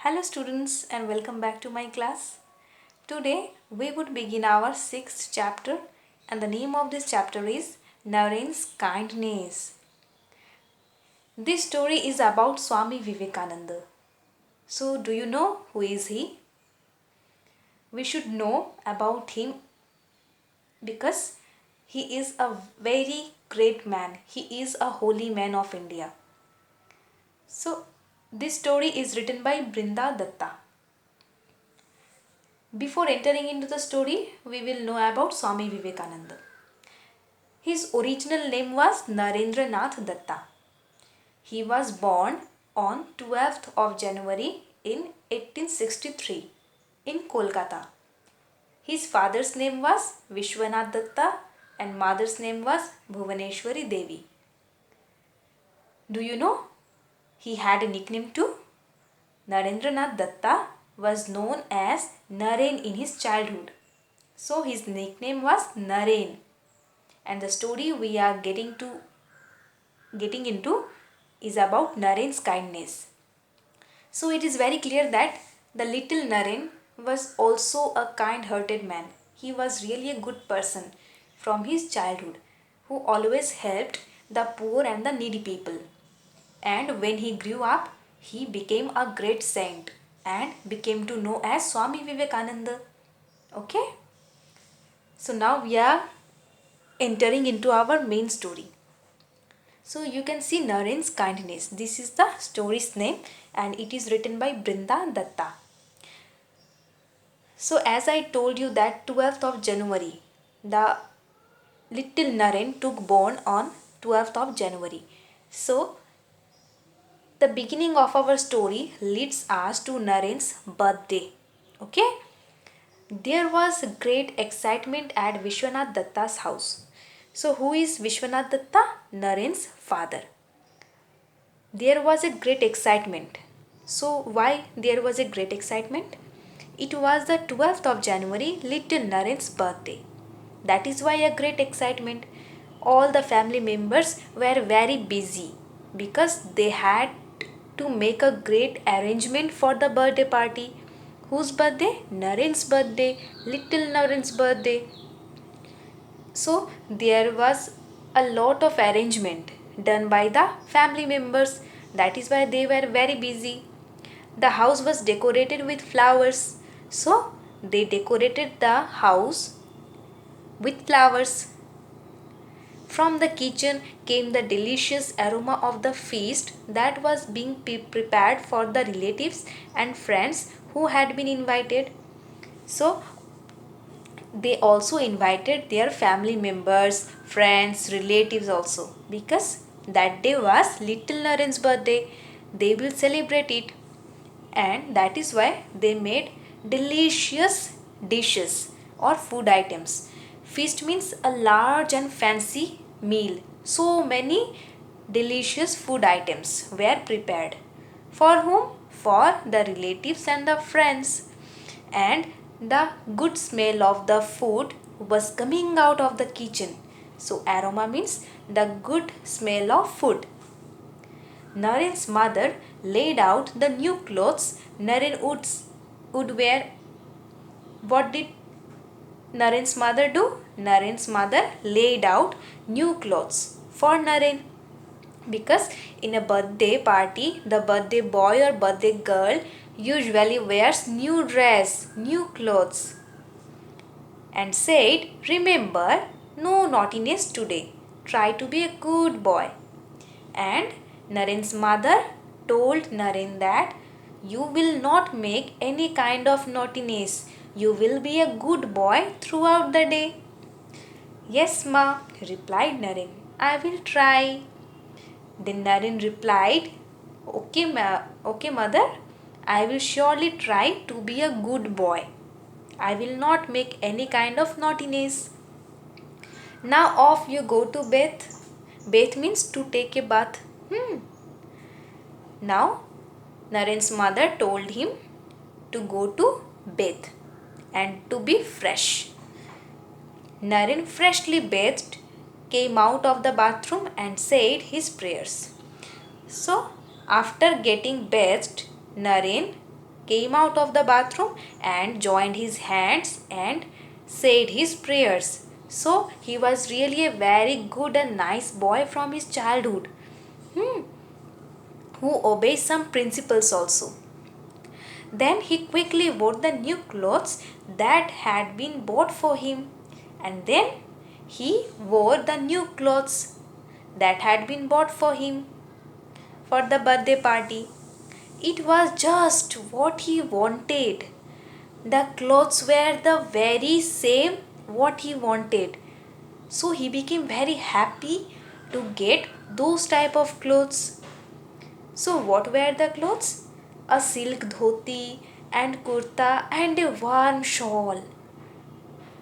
Hello students and welcome back to my class. Today we would begin our 6th chapter and the name of this chapter is Naren's Kindness. This story is about Swami Vivekananda. So do you know who is he? We should know about him because he is a very great man. He is a holy man of India. So this story is written by Brinda Datta. Before entering into the story, we will know about Swami Vivekananda. His original name was Narendranath Datta. He was born on 12th of January in 1863 in Kolkata. His father's name was Vishwanath Datta and mother's name was Bhuvaneshwari Devi. Do you know? He had a nickname too. Narendranath Datta was known as Naren in his childhood. So his nickname was Naren. And the story we are getting into is about Naren's kindness. So it is very clear that the little Naren was also a kind-hearted man. He was really a good person from his childhood who always helped the poor and the needy people. And when he grew up, he became a great saint and became to know as Swami Vivekananda. Okay? So now we are entering into our main story. So you can see Naren's Kindness. This is the story's name and it is written by Brinda Datta. So as I told you that 12th of January, the little Naren took born on 12th of January. So the beginning of our story leads us to Naren's birthday. Okay? There was great excitement at Vishwanath Datta's house. So who is Vishwanath Datta? Naren's father. There was a great excitement. So why there was a great excitement? It was the 12th of January, little Naren's birthday. That is why a great excitement. All the family members were very busy because they had to make a great arrangement for the birthday party. Whose birthday? Naren's birthday, little Naren's birthday. So there was a lot of arrangement done by the family members. That is why they were very busy. The house was decorated with flowers. So they decorated the house with flowers. From the kitchen came the delicious aroma of the feast that was being prepared for the relatives and friends who had been invited. So they also invited their family members, friends, relatives also because that day was little Naren's birthday. They will celebrate it and that is why they made delicious dishes or food items. Feast means a large and fancy meal. So many delicious food items were prepared. For whom? For the relatives and the friends. And the good smell of the food was coming out of the kitchen. So aroma means the good smell of food. Naren's mother laid out the new clothes Naren would wear. What did Naren's mother do? Naren's mother laid out new clothes for Naren. Because in a birthday party, the birthday boy or birthday girl usually wears new dress, new clothes and said, remember, no naughtiness today. Try to be a good boy. And Naren's mother told Naren that you will not make any kind of naughtiness. You will be a good boy throughout the day. Yes, ma, replied Naren. I will try. Then Naren replied, okay, mother, I will surely try to be a good boy. I will not make any kind of naughtiness. Now off you go to bath. Bath means to take a bath. Now Naren's mother told him to go to bath and to be fresh. Naren freshly bathed, came out of the bathroom and said his prayers. So after getting bathed, Naren came out of the bathroom and joined his hands and said his prayers. So he was really a very good and nice boy from his childhood, who obeys some principles also. Then he quickly wore the new clothes that had been bought for him, and then he wore the new clothes that had been bought for him for the birthday party. It was just what he wanted. The clothes were the very same what he wanted. So he became very happy to get those type of clothes. So what were the clothes? A silk dhoti and kurta and a warm shawl.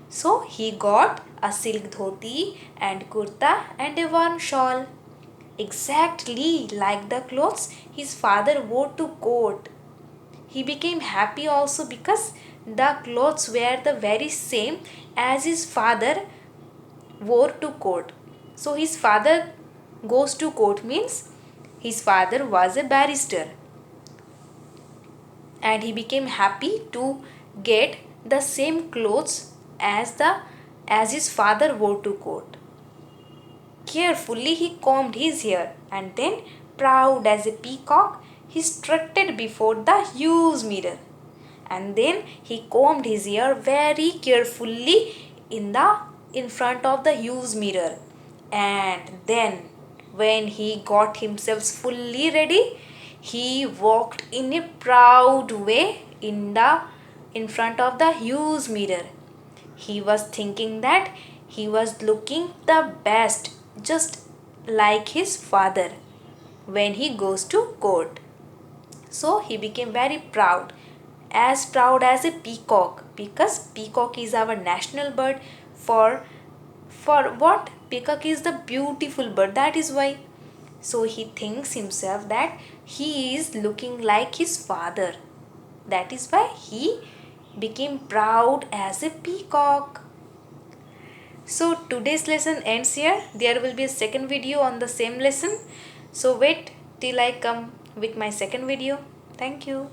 So he got a silk dhoti and kurta and a warm shawl. Exactly like the clothes his father wore to court. He became happy also because the clothes were the very same as his father wore to court. So his father goes to court means his father was a barrister, and he became happy to get the same clothes as his father wore to court. Carefully he combed his hair, and then, proud as a peacock, he strutted before the huge mirror. And then he combed his hair very carefully in front of the huge mirror. And then, when he got himself fully ready, he walked in a proud way in front of the huge mirror. He was thinking that he was looking the best, just like his father when he goes to court. So he became very proud as a peacock, because peacock is our national bird. For what? Peacock is the beautiful bird, that is why. So he thinks himself that he is looking like his father. That is why he became proud as a peacock. So today's lesson ends here. There will be a second video on the same lesson. So wait till I come with my second video. Thank you.